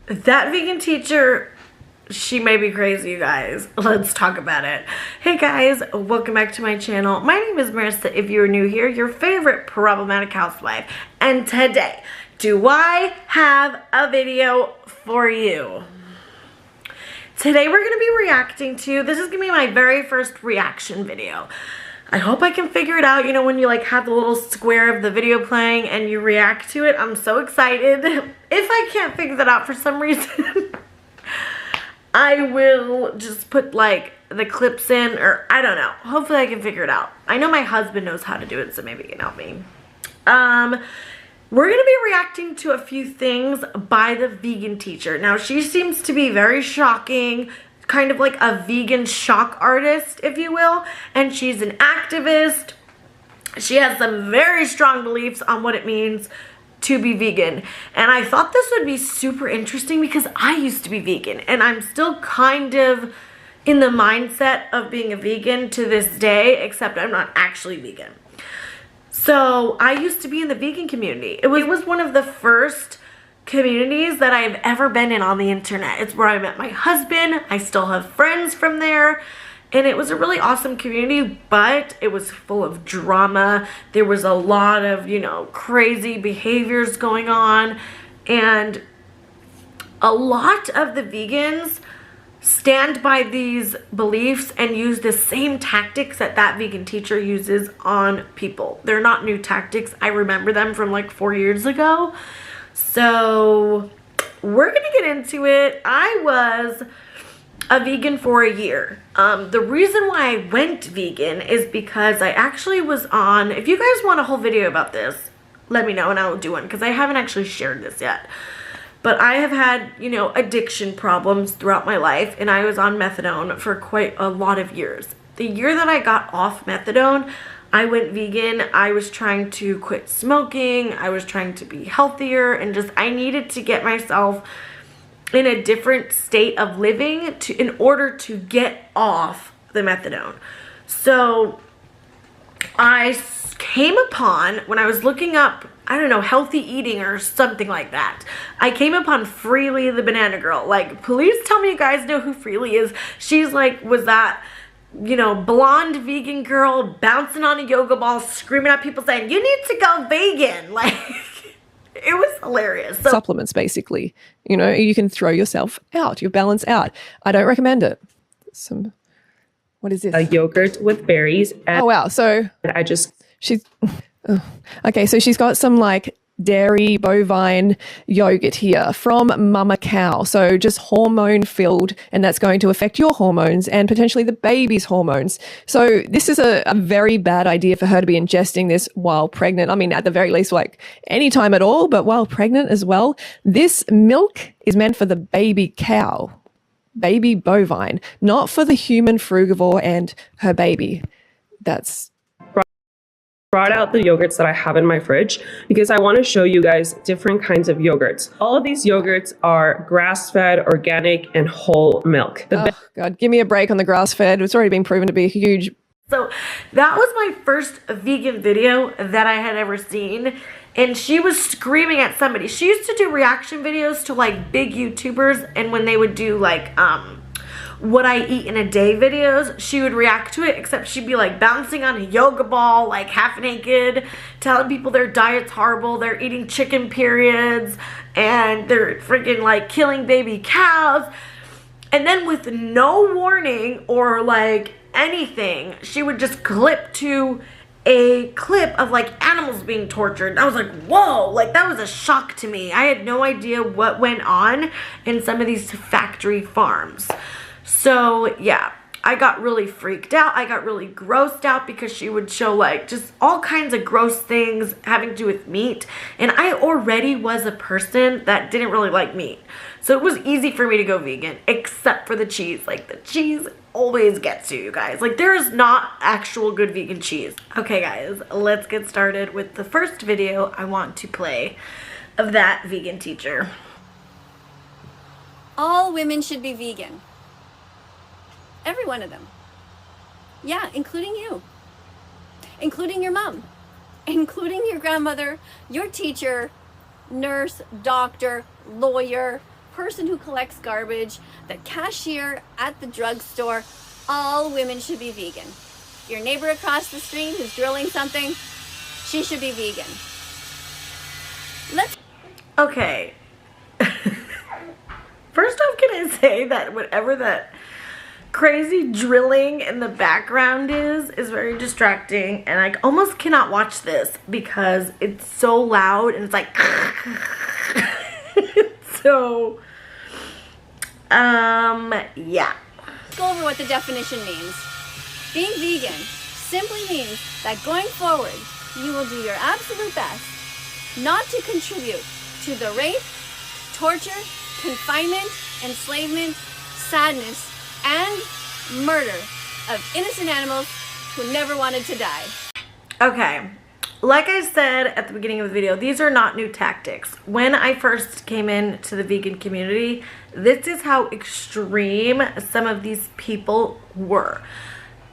That vegan teacher, she may be crazy, you guys. Let's talk about it. Hey guys, welcome back to my channel. My name is Marissa. If you're new here, your favorite problematic housewife. And today, do I have a video for you? Today we're going to be reacting to, this is going to be my very first reaction video. I hope I can figure it out. You know, when you like have the little square of the video playing and you react to it, I'm so excited. If I can't figure that out for some reason, I will just put like the clips in, or I don't know. Hopefully I can figure it out. I know my husband knows how to do it, so maybe he can help me. We're going to be reacting to a few things by the vegan teacher. Now, she seems to be very shocking, kind of like a vegan shock artist, if you will. And she's an activist. She has some very strong beliefs on what it means to be vegan. And I thought this would be super interesting because I used to be vegan. And I'm still kind of in the mindset of being a vegan to this day, except I'm not actually vegan. So I used to be in the vegan community. It was one of the first communities that I've ever been in on the internet. It's where I met my husband. I still have friends from there. And it was a really awesome community, but it was full of drama. There was a lot of, you know, crazy behaviors going on. And a lot of the vegans stand by these beliefs and use the same tactics that that vegan teacher uses on people. They're not new tactics. I remember them from like 4 years ago. So we're gonna get into it. I was a vegan for a year. The reason why I went vegan is because I actually was on, if you guys want a whole video about this, let me know and I will do one, because I haven't actually shared this yet. But I have had, you know, addiction problems throughout my life, and I was on methadone for quite a lot of years. The year that I got off methadone, I went vegan. I was trying to quit smoking. I was trying to be healthier, and just I needed to get myself in a different state of living in order to get off the methadone. So I came upon, when I was looking up, I don't know, healthy eating or something like that, I came upon Freely the banana girl. Like, please tell me you guys know who Freely is. She's like, was that, you know, blonde vegan girl bouncing on a yoga ball, screaming at people saying, you need to go vegan. Like, it was hilarious. So, supplements, basically. You know, you can throw yourself out, your balance out. I don't recommend it. What is this? A yogurt with berries. Oh, wow. So she's, okay, so she's got some like dairy bovine yogurt here from mama cow. So just hormone filled, and that's going to affect your hormones and potentially the baby's hormones. So this is a very bad idea for her to be ingesting this while pregnant. I mean, at the very least, like any time at all, but while pregnant as well. This milk is meant for the baby cow, baby bovine, not for the human frugivore and her baby. That's brought out the yogurts that I have in my fridge because I want to show you guys different kinds of yogurts. All of these yogurts are grass-fed, organic, and whole milk. Oh, God, give me a break on the grass-fed. It's already been proven to be huge. So that was my first vegan video that I had ever seen. And she was screaming at somebody. She used to do reaction videos to like big YouTubers, and when they would do like what I eat in a day videos, she would react to it, except she'd be like bouncing on a yoga ball, like half naked, telling people their diet's horrible, they're eating chicken periods, and they're freaking like killing baby cows. And then with no warning or like anything, she would just clip to a clip of like animals being tortured. And I was like, whoa, like that was a shock to me. I had no idea what went on in some of these factory farms. So yeah, I got really freaked out. I got really grossed out because she would show like just all kinds of gross things having to do with meat. And I already was a person that didn't really like meat. So it was easy for me to go vegan, except for the cheese. Like the cheese always gets you guys. Like there is not actual good vegan cheese. Okay guys, let's get started with the first video I want to play of that vegan teacher. All women should be vegan. Every one of them. Yeah, including you. Including your mom. Including your grandmother, your teacher, nurse, doctor, lawyer, person who collects garbage, the cashier at the drugstore, all women should be vegan. Your neighbor across the street who's drilling something, she should be vegan. Okay. First off, can I say that whatever that crazy drilling in the background is very distracting, and I almost cannot watch this because it's so loud and it's like so yeah. Let's go over what the definition means. Being vegan simply means that going forward, you will do your absolute best not to contribute to the rape, torture, confinement, enslavement, sadness, and murder of innocent animals who never wanted to die. Okay, like I said at the beginning of the video, these are not new tactics. When I first came into the vegan community, this is how extreme some of these people were.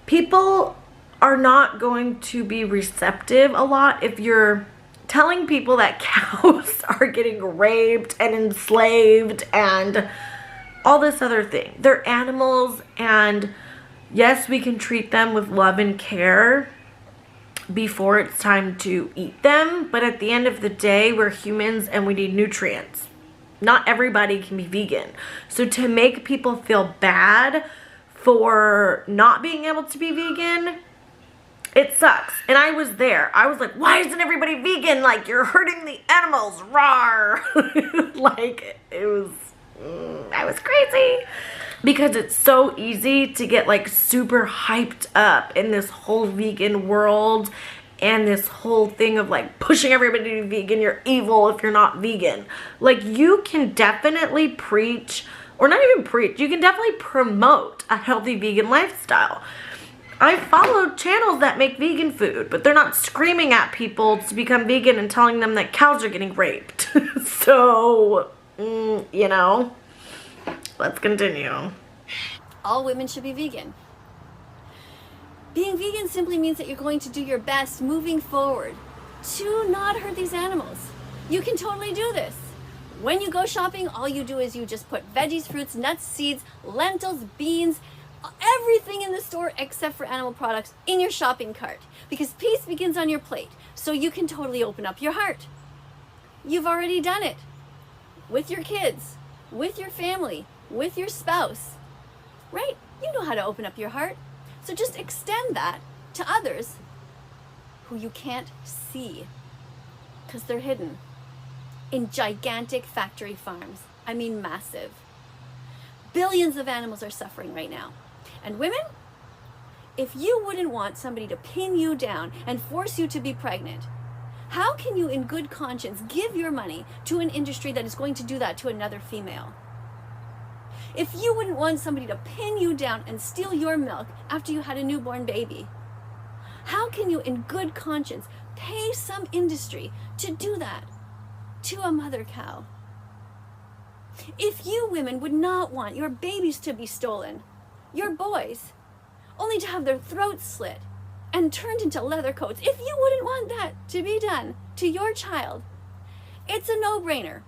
People are not going to be receptive a lot if you're telling people that cows are getting raped and enslaved and all this other thing. They're animals, and yes, we can treat them with love and care before it's time to eat them, but at the end of the day, we're humans and we need nutrients. Not everybody can be vegan. So to make people feel bad for not being able to be vegan, it sucks. And I was there. I was like, why isn't everybody vegan? Like, you're hurting the animals. Rawr. Like, it was, I was crazy. Because it's so easy to get like super hyped up in this whole vegan world and this whole thing of like pushing everybody to be vegan. You're evil if you're not vegan. Like, you can definitely preach, or not even preach, you can definitely promote a healthy vegan lifestyle. I follow channels that make vegan food, but they're not screaming at people to become vegan and telling them that cows are getting raped. So, you know, let's continue. All women should be vegan. Being vegan simply means that you're going to do your best moving forward to not hurt these animals. You can totally do this. When you go shopping, all you do is you just put veggies, fruits, nuts, seeds, lentils, beans, everything in the store except for animal products in your shopping cart, because peace begins on your plate. So you can totally open up your heart. You've already done it with your kids, with your family, with your spouse, right? You know how to open up your heart. So just extend that to others who you can't see because they're hidden in gigantic factory farms. I mean, massive. Billions of animals are suffering right now. And women, if you wouldn't want somebody to pin you down and force you to be pregnant, how can you in good conscience give your money to an industry that is going to do that to another female? If you wouldn't want somebody to pin you down and steal your milk after you had a newborn baby, how can you in good conscience pay some industry to do that to a mother cow? If you women would not want your babies to be stolen, your boys, only to have their throats slit and turned into leather coats, if you wouldn't want that to be done to your child, it's a no-brainer.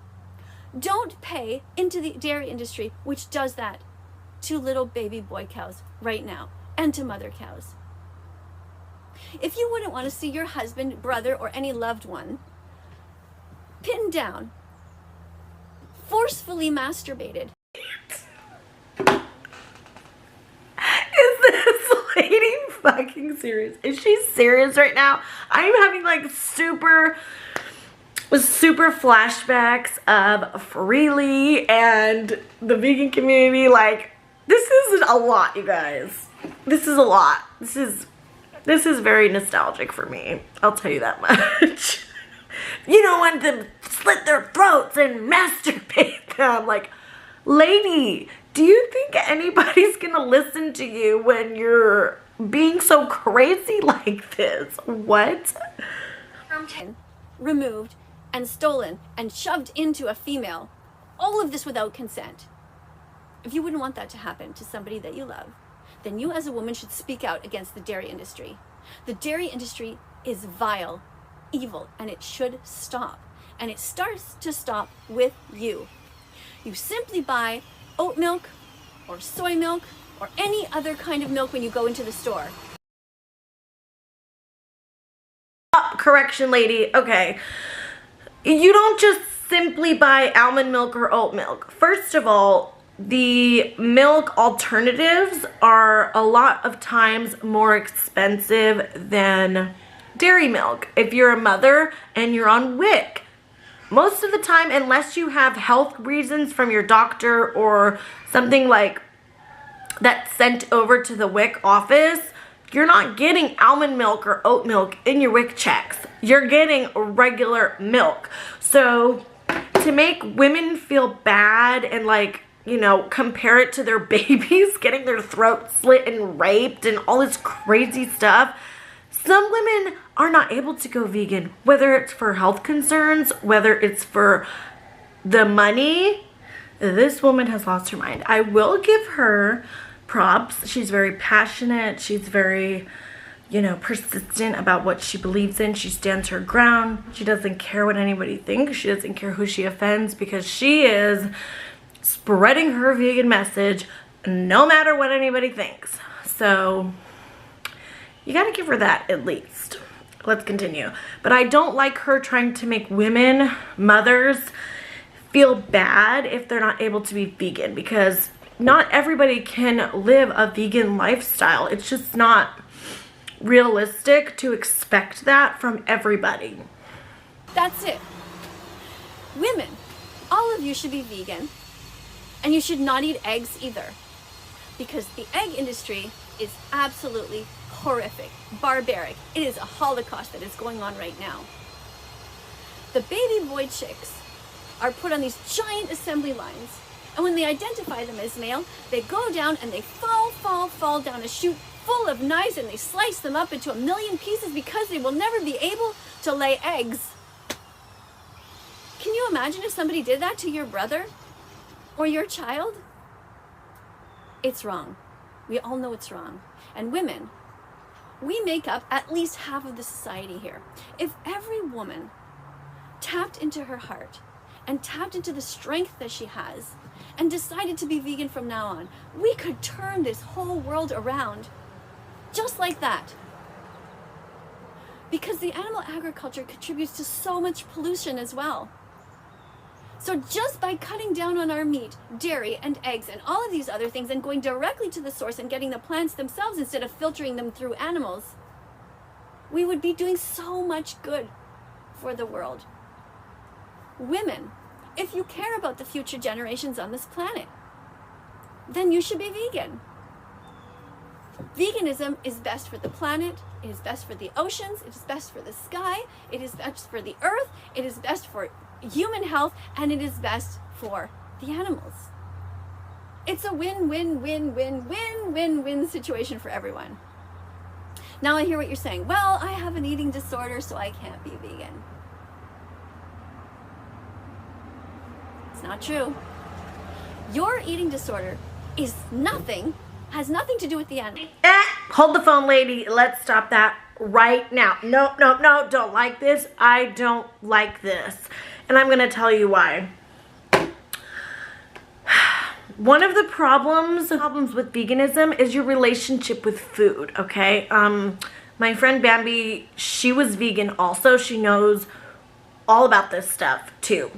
Don't pay into the dairy industry, which does that to little baby boy cows right now and to mother cows. If you wouldn't want to see your husband, brother, or any loved one pinned down, forcefully masturbated. Is this lady fucking serious? Is she serious right now? I'm having like super flashbacks of Freely and the vegan community. Like, this is a lot, you guys. This is a lot. This is very nostalgic for me. I'll tell you that much. You don't want them to slit their throats and masturbate them. Like, lady, do you think anybody's gonna listen to you when you're being so crazy like this? What? Removed and stolen and shoved into a female. All of this without consent. If you wouldn't want that to happen to somebody that you love, then you as a woman should speak out against the dairy industry. The dairy industry is vile, evil, and it should stop. And it starts to stop with you. You simply buy oat milk or soy milk or any other kind of milk when you go into the store. Correction, lady. Okay. You don't just simply buy almond milk or oat milk. First of all, the milk alternatives are a lot of times more expensive than dairy milk. If you're a mother and you're on WIC, most of the time, unless you have health reasons from your doctor or something like that's sent over to the WIC office, you're not getting almond milk or oat milk in your WIC checks. You're getting regular milk. So to make women feel bad and like, you know, compare it to their babies getting their throat slit and raped and all this crazy stuff, some women are not able to go vegan, whether it's for health concerns, whether it's for the money. This woman has lost her mind. I will give her props. She's very passionate. She's very, you know, persistent about what she believes in. She stands her ground. She doesn't care what anybody thinks. She doesn't care who she offends because she is spreading her vegan message no matter what anybody thinks. So you gotta give her that at least. Let's continue. But I don't like her trying to make women, mothers, feel bad if they're not able to be vegan, because not everybody can live a vegan lifestyle. It's just not realistic to expect that from everybody. That's it. Women, all of you should be vegan, and you should not eat eggs either, because the egg industry is absolutely horrific, barbaric. It is a holocaust that is going on right now. The baby boy chicks are put on these giant assembly lines, and when they identify them as male, they go down and they fall down a chute full of knives, and they slice them up into 1,000,000 pieces because they will never be able to lay eggs. Can you imagine if somebody did that to your brother or your child? It's wrong. We all know it's wrong. And women, we make up at least half of the society here. If every woman tapped into her heart and tapped into the strength that she has and decided to be vegan from now on, we could turn this whole world around just like that. Because the animal agriculture contributes to so much pollution as well. So just by cutting down on our meat, dairy, and eggs, and all of these other things, and going directly to the source and getting the plants themselves instead of filtering them through animals, we would be doing so much good for the world. Women, if you care about the future generations on this planet, then you should be vegan. Veganism is best for the planet, it is best for the oceans, it is best for the sky, it is best for the earth, it is best for human health, and it is best for the animals. It's a win-win-win-win-win-win-win situation for everyone. Now I hear what you're saying. Well, I have an eating disorder, so I can't be vegan. It's not true. Your eating disorder has nothing to do with the animal. Hold the phone, lady. Let's stop that right now. No, don't like this. I don't like this. And I'm going to tell you why. One of the problems with veganism is your relationship with food, okay? My friend Bambi, she was vegan also. She knows all about this stuff too.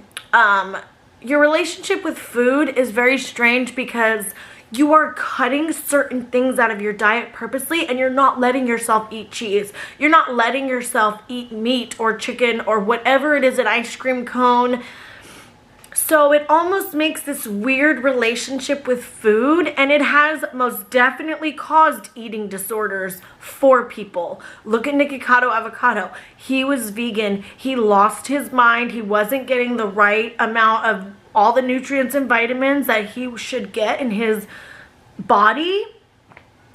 Your relationship with food is very strange because you are cutting certain things out of your diet purposely, and you're not letting yourself eat cheese. You're not letting yourself eat meat or chicken or whatever it is, an ice cream cone. So it almost makes this weird relationship with food, and it has most definitely caused eating disorders for people. Look at Nikocado Avocado. He was vegan. He lost his mind. He wasn't getting the right amount of all the nutrients and vitamins that he should get in his body.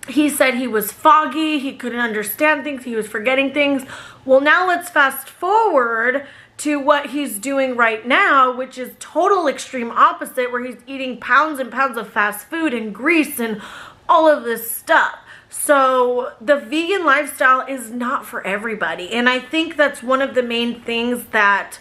He said he was foggy. He couldn't understand things. He was forgetting things. Well, now let's fast forward to what he's doing right now, which is total extreme opposite, where he's eating pounds and pounds of fast food and grease and all of this stuff. So the vegan lifestyle is not for everybody. And I think that's one of the main things that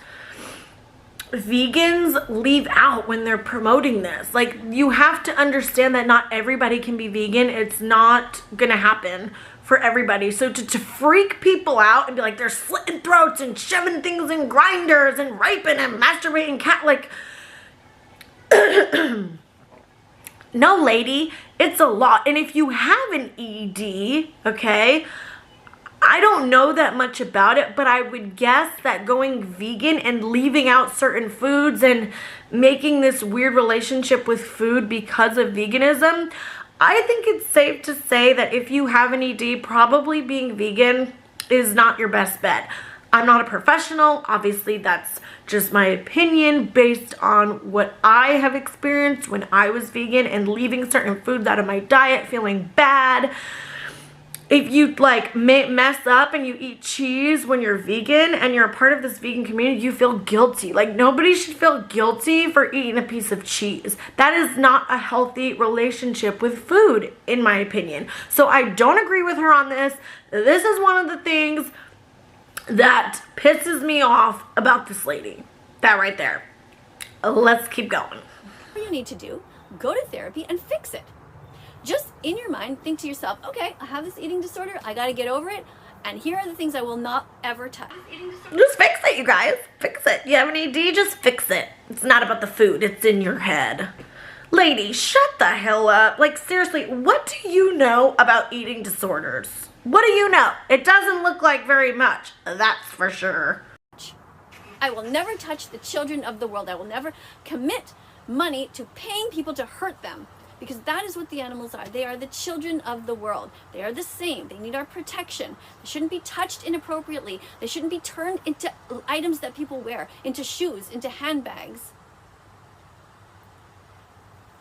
vegans leave out when they're promoting this. Like, you have to understand that not everybody can be vegan. It's not gonna happen for everybody. So to freak people out and be like, they're slitting throats and shoving things in grinders and raping and masturbating like, no, lady, it's a lot. And if you have an ED, okay, I don't know that much about it, but I would guess that going vegan and leaving out certain foods and making this weird relationship with food because of veganism, I think it's safe to say that if you have an ED, probably being vegan is not your best bet. I'm not a professional. Obviously, that's just my opinion based on what I have experienced when I was vegan and leaving certain foods out of my diet, feeling bad. If you like mess up and you eat cheese when you're vegan and you're a part of this vegan community, you feel guilty. Like, nobody should feel guilty for eating a piece of cheese. That is not a healthy relationship with food, in my opinion. So I don't agree with her on this. This is one of the things that pisses me off about this lady. That right there. Let's keep going. What you need to do, go to therapy and fix it. Just in your mind, think to yourself, okay, I have this eating disorder, I gotta get over it, and here are the things I will not ever touch. Just fix it, you guys. Fix it. You have an ED, just fix it. It's not about the food, it's in your head. Lady, shut the hell up. Like, seriously, what do you know about eating disorders? What do you know? It doesn't look like very much, that's for sure. I will never touch the children of the world. I will never commit money to paying people to hurt them, because that is what the animals are. They are the children of the world. They are the same. They need our protection. They shouldn't be touched inappropriately. They shouldn't be turned into items that people wear, into shoes, into handbags.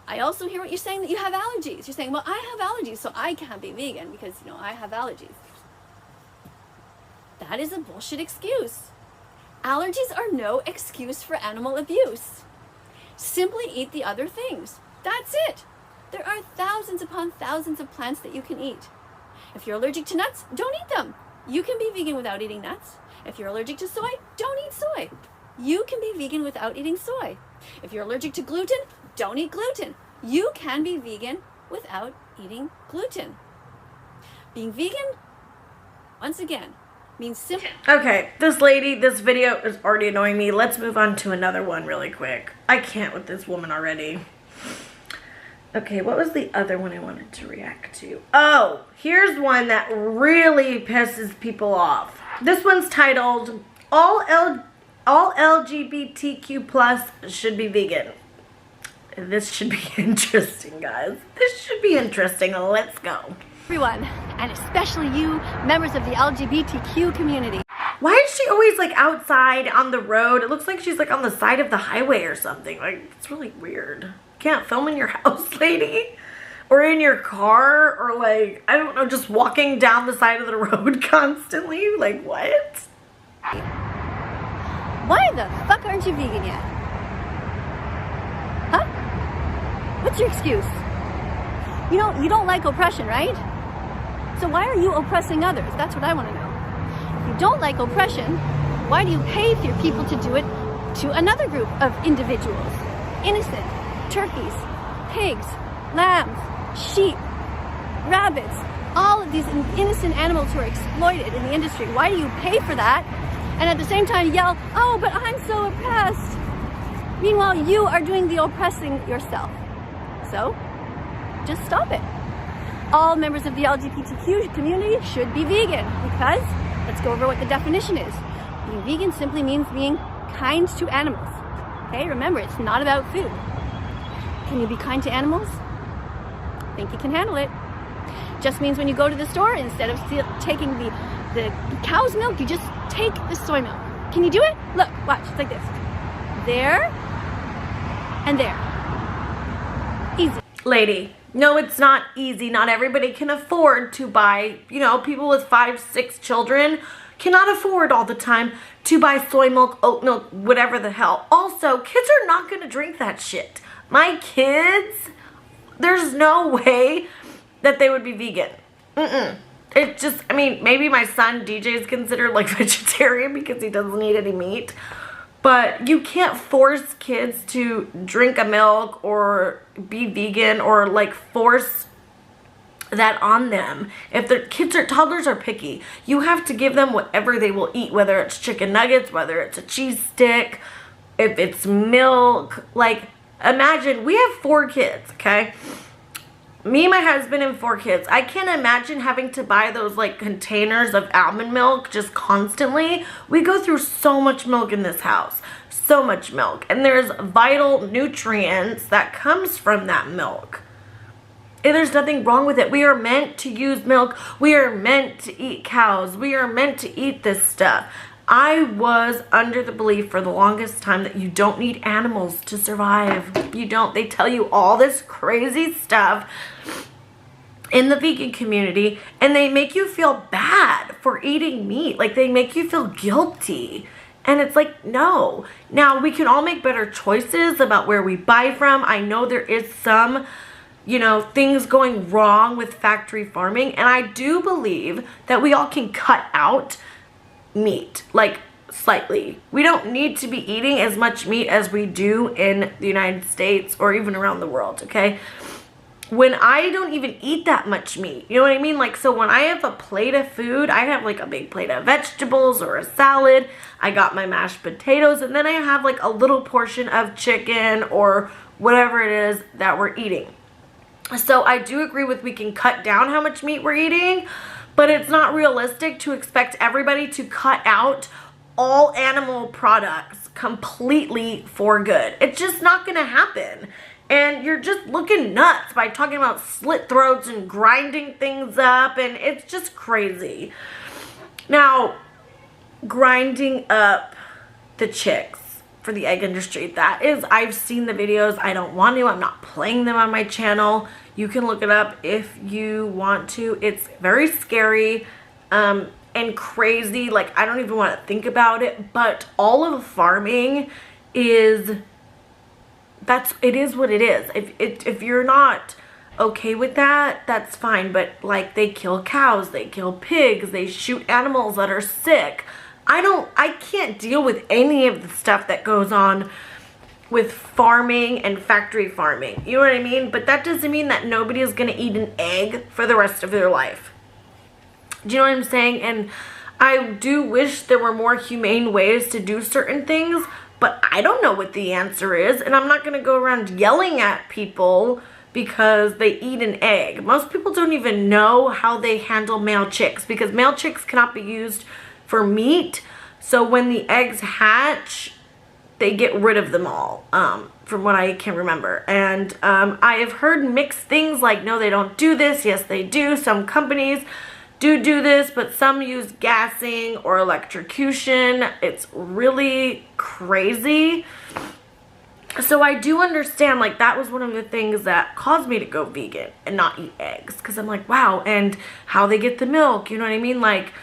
I also hear what you're saying, that you have allergies. You're saying, well, I have allergies, so I can't be vegan because, you know, I have allergies. That is a bullshit excuse. Allergies are no excuse for animal abuse. Simply eat the other things. That's it. There are thousands upon thousands of plants that you can eat. If you're allergic to nuts, don't eat them. You can be vegan without eating nuts. If you're allergic to soy, don't eat soy. You can be vegan without eating soy. If you're allergic to gluten, don't eat gluten. You can be vegan without eating gluten. Being vegan, once again, means simple. Okay, this lady, this video is already annoying me. Let's move on to another one really quick. I can't with this woman already. Okay, what was the other one I wanted to react to? Oh, here's one that really pisses people off. This one's titled, All LGBTQ plus should be vegan. This should be interesting, guys. This should be interesting. Let's go. Everyone, and especially you, members of the LGBTQ community. Why is she always like outside on the road? It looks like she's like on the side of the highway or something. Like, it's really weird. Can't film in your house, lady, or in your car, or like, I don't know, just walking down the side of the road constantly. Like, what? Why the fuck aren't you vegan yet? Huh? What's your excuse? You know, you don't like oppression, right? So why are you oppressing others? That's what I want to know. If you don't like oppression, why do you pay for your people to do it to another group of individuals? Innocent turkeys, pigs, lambs, sheep, rabbits, all of these innocent animals who are exploited in the industry. Why do you pay for that and at the same time yell, oh, but I'm so oppressed? Meanwhile, you are doing the oppressing yourself. So, just stop it. All members of the LGBTQ community should be vegan because, let's go over what the definition is. Being vegan simply means being kind to animals. Okay, remember, it's not about food. Can you be kind to animals? Think you can handle it. Just means when you go to the store, instead of taking the cow's milk, you just take the soy milk. Can you do it? Look, watch, it's like this. There, and there. Easy. Lady, no, it's not easy. Not everybody can afford to buy, you know, people with 5, 6 children cannot afford all the time to buy soy milk, oat milk, whatever the hell. Also, kids are not going to drink that shit. My kids, there's no way that they would be vegan. It just, I mean, maybe my son DJ is considered like vegetarian because he doesn't eat any meat. But you can't force kids to drink a milk or be vegan or like force that on them. If their toddlers are picky, you have to give them whatever they will eat, whether it's chicken nuggets, whether it's a cheese stick, if it's milk. Like, imagine, we have 4 kids, okay? Me, my husband, and 4 kids. I can't imagine having to buy those like containers of almond milk just constantly. We go through so much milk in this house, so much milk, and there's vital nutrients that comes from that milk. And there's nothing wrong with it. We are meant to use milk. We are meant to eat cows. We are meant to eat this stuff. I was under the belief for the longest time that you don't need animals to survive. You don't. They tell you all this crazy stuff in the vegan community, and they make you feel bad for eating meat. Like, they make you feel guilty. And it's like, no. Now, we can all make better choices about where we buy from. I know there is some, you know, things going wrong with factory farming, and I do believe that we all can cut out meat, like, slightly. We don't need to be eating as much meat as we do in the United States or even around the world, okay? When I don't even eat that much meat, you know what I mean? Like, so when I have a plate of food, I have like a big plate of vegetables or a salad, I got my mashed potatoes, and then I have like a little portion of chicken or whatever it is that we're eating. So I do agree with we can cut down how much meat we're eating, but it's not realistic to expect everybody to cut out all animal products completely for good. It's just not going to happen. And you're just looking nuts by talking about slit throats and grinding things up, and it's just crazy. Now, grinding up the chicks for the egg industry, that is, I've seen the videos. I don't want to. I'm not playing them on my channel. You can look it up if you want to. It's very scary and crazy. Like, I don't even want to think about it, but all of farming is... it is what it is. If you're not okay with that, that's fine. But like, they kill cows, they kill pigs, they shoot animals that are sick. I can't deal with any of the stuff that goes on with farming and factory farming. You know what I mean? But that doesn't mean that nobody is going to eat an egg for the rest of their life. Do you know what I'm saying? And I do wish there were more humane ways to do certain things, but I don't know what the answer is, and I'm not going to go around yelling at people because they eat an egg. Most people don't even know how they handle male chicks, because male chicks cannot be used for meat. So when the eggs hatch, they get rid of them all, from what I can remember. And I have heard mixed things like, no, they don't do this. Yes, they do. Some companies do this, but some use gassing or electrocution. It's really crazy. So I do understand, like, that was one of the things that caused me to go vegan and not eat eggs, because I'm like, wow, and how they get the milk, you know what I mean? Like,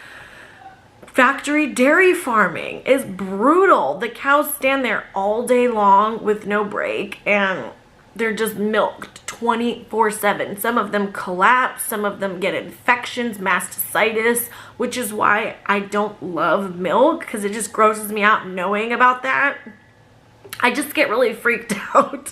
factory dairy farming is brutal. The cows stand there all day long with no break, and they're just milked 24/7. Some of them collapse, some of them get infections, mastitis, which is why I don't love milk, because it just grosses me out knowing about that. I just get really freaked out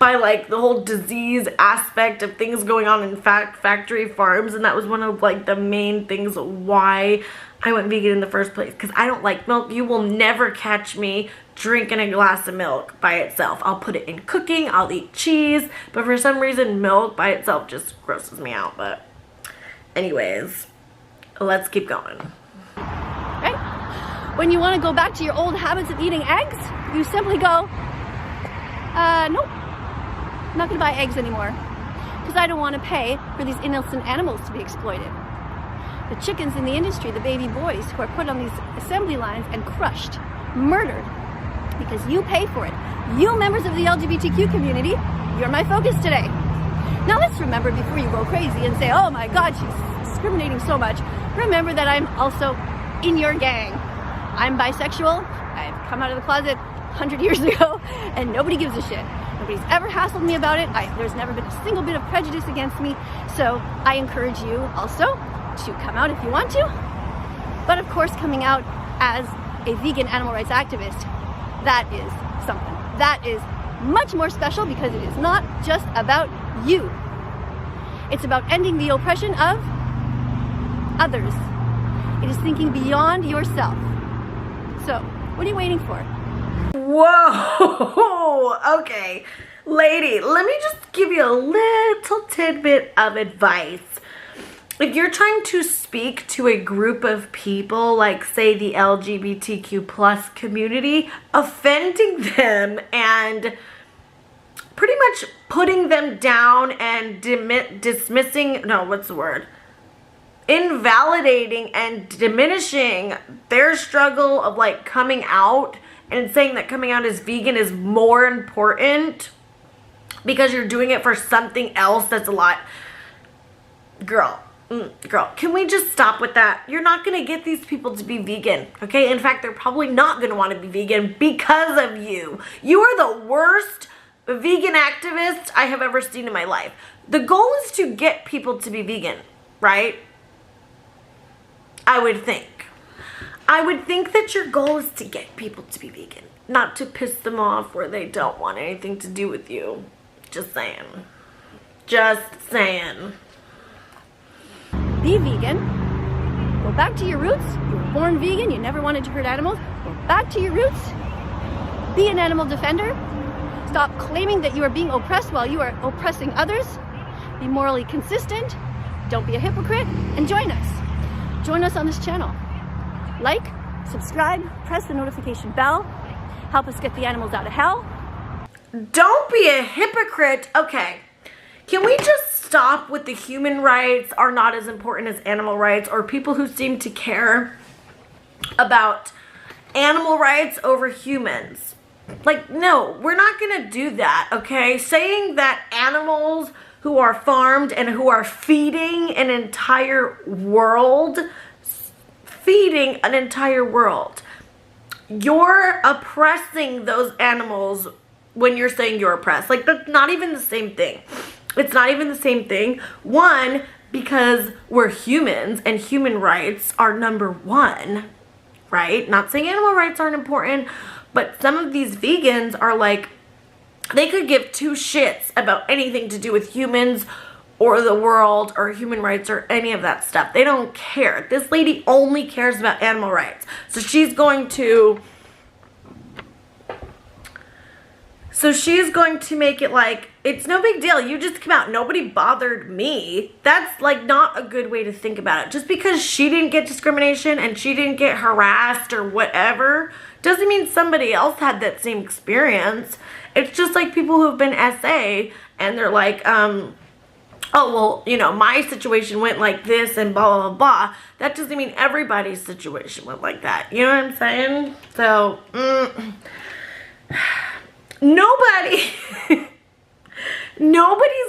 by like the whole disease aspect of things going on in factory farms, and that was one of like the main things why I went vegan in the first place, because I don't like milk. You will never catch me drinking a glass of milk by itself. I'll put it in cooking, I'll eat cheese, but for some reason milk by itself just grosses me out. But anyways, let's keep going. Right? When you want to go back to your old habits of eating eggs, you simply go, nope, I'm not going to buy eggs anymore, because I don't want to pay for these innocent animals to be exploited. The chickens in the industry, the baby boys who are put on these assembly lines and crushed, murdered, because you pay for it. You members of the LGBTQ community, you're my focus today. Now let's remember, before you go crazy and say, oh my God, she's discriminating so much, remember that I'm also in your gang. I'm bisexual. I've come out of the closet 100 years ago, and nobody gives a shit. Nobody's ever hassled me about it. There's never been a single bit of prejudice against me. So I encourage you also to come out if you want to, but of course coming out as a vegan animal rights activist That is something. That is much more special because it is not just about you. It's about ending the oppression of others. It is thinking beyond yourself. So, what are you waiting for? Whoa, okay. Lady, let me just give you a little tidbit of advice. If you're trying to speak to a group of people, like say the LGBTQ plus community, offending them and pretty much putting them down and dismissing, no, what's the word? Invalidating and diminishing their struggle of like coming out and saying that coming out as vegan is more important because you're doing it for something else that's a lot. Girl, can we just stop with that? You're not going to get these people to be vegan, okay? In fact, they're probably not going to want to be vegan because of you. You are the worst vegan activist I have ever seen in my life. The goal is to get people to be vegan, right? I would think that your goal is to get people to be vegan, not to piss them off where they don't want anything to do with you. Just saying. Just saying. Be vegan. Go back to your roots. You were born vegan. You never wanted to hurt animals. Go back to your roots. Be an animal defender. Stop claiming that you are being oppressed while you are oppressing others. Be morally consistent. Don't be a hypocrite. And join us. Join us on this channel. Like, subscribe, press the notification bell. Help us get the animals out of hell. Don't be a hypocrite. Okay. Can we just stop with the human rights are not as important as animal rights, or people who seem to care about animal rights over humans? Like, no, we're not going to do that, okay? Saying that animals who are farmed and who are feeding an entire world, you're oppressing those animals when you're saying you're oppressed. Like, that's not even the same thing. It's not even the same thing. One, because we're humans and human rights are number one, right? Not saying animal rights aren't important, but some of these vegans are like, they could give two shits about anything to do with humans or the world or human rights or any of that stuff. They don't care. This lady only cares about animal rights. So she's going to make it like, it's no big deal. You just come out. Nobody bothered me. That's like not a good way to think about it. Just because she didn't get discrimination and she didn't get harassed or whatever doesn't mean somebody else had that same experience. It's just like people who've been SA and they're like, oh, well, you know, my situation went like this and blah, blah, blah. That doesn't mean everybody's situation went like that. You know what I'm saying? So, nobody's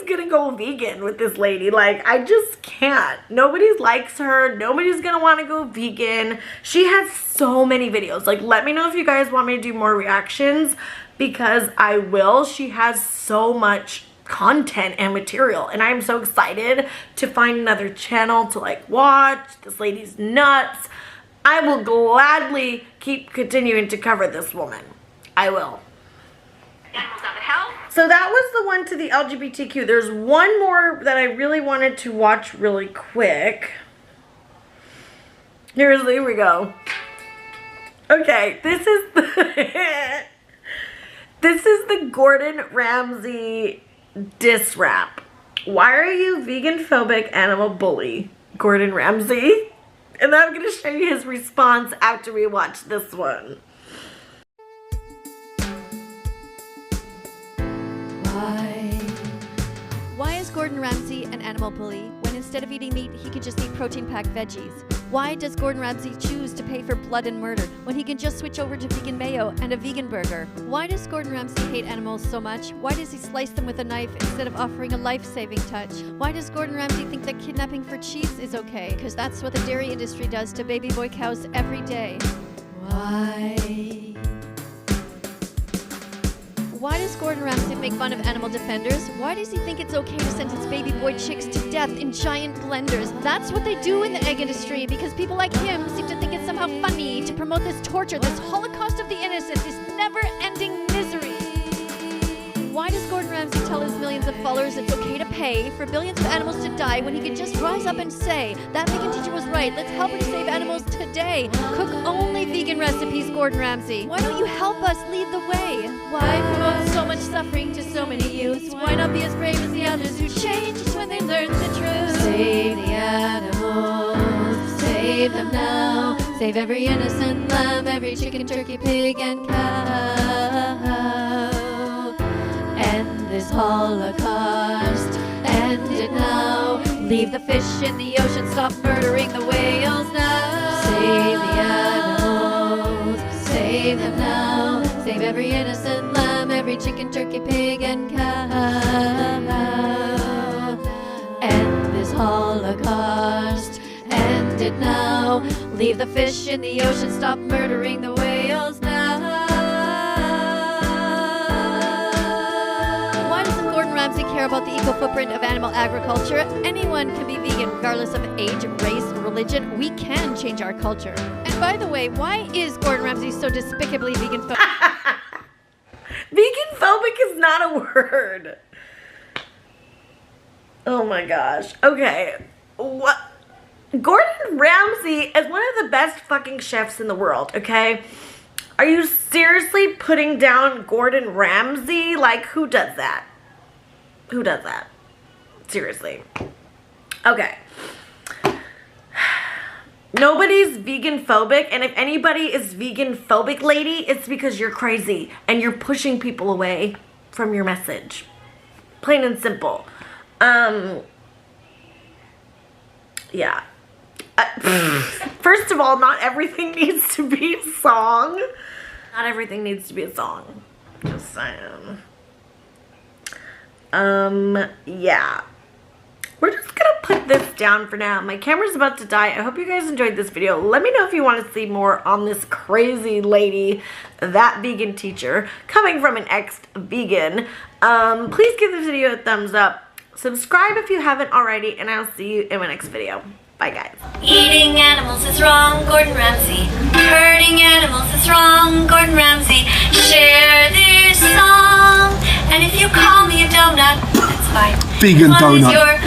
gonna go vegan with this lady. Like, I just can't. Nobody likes her. Nobody's gonna want to go vegan. She has so many videos. Like, let me know if you guys want me to do more reactions, because I will. She has so much content and material, and I'm so excited to find another channel to like watch. This lady's nuts. I will gladly keep continuing to cover this woman. I will. So that was the one to the LGBTQ. There's one more that I really wanted to watch really quick. Here we go. Okay, this is the Gordon Ramsay diss rap. Why are you vegan phobic animal bully, Gordon Ramsay? And I'm going to show you his response after we watch this one. Why is Gordon Ramsay an animal bully when instead of eating meat, he could just eat protein-packed veggies? Why does Gordon Ramsay choose to pay for blood and murder when he can just switch over to vegan mayo and a vegan burger? Why does Gordon Ramsay hate animals so much? Why does he slice them with a knife instead of offering a life-saving touch? Why does Gordon Ramsay think that kidnapping for cheese is okay? Because that's what the dairy industry does to baby boy cows every day. Why? Why does Gordon Ramsay make fun of animal defenders? Why does he think it's okay to sentence baby boy chicks to death in giant blenders? That's what they do in the egg industry because people like him seem to think it's somehow funny to promote this torture, this holocaust of the innocent, this never-ending misery. Why does Gordon Ramsay tell his millions of followers it's okay to pay for billions of animals to die when he could just rise up and say, that vegan teacher was right, let's help her to save animals today. Cook only vegan recipes, Gordon Ramsay. Why don't you help us lead the way? Why promote so much suffering to so many youths? Why not be as brave as the others who changed when they learned the truth? Save the animals, save them now. Save every innocent lamb, every chicken, turkey, pig, and cow. End this holocaust, end it now. Leave the fish in the ocean, stop murdering the whales now. Save the animals, save them now. Save every innocent lamb, every chicken, turkey, pig, and cow. End this holocaust, end it now. Leave the fish in the ocean, stop murdering the whales now. Ramsay care about the eco-footprint of animal agriculture. Anyone can be vegan regardless of age, race, religion. We can change our culture. And by the way, why is Gordon Ramsay so despicably vegan phobic? Vegan phobic is not a word. Oh my gosh. Okay. What? Gordon Ramsay is one of the best fucking chefs in the world, okay? Are you seriously putting down Gordon Ramsay? Like, who does that? Who does that? Seriously. Okay. Nobody's vegan phobic, and if anybody is vegan phobic, lady, it's because you're crazy and you're pushing people away from your message. Plain and simple. Yeah. First of all, not everything needs to be a song. Not everything needs to be a song. Just saying. Yeah. We're just gonna put this down for now. My camera's about to die. I hope you guys enjoyed this video. Let me know if you want to see more on this crazy lady, that vegan teacher, coming from an ex-vegan. Please give this video a thumbs up. Subscribe if you haven't already, and I'll see you in my next video. Bye, guys. Eating animals is wrong, Gordon Ramsay. Hurting animals is wrong, Gordon Ramsay. Share this song, and if you call me a donut, that's fine. Vegan as long donut. As you're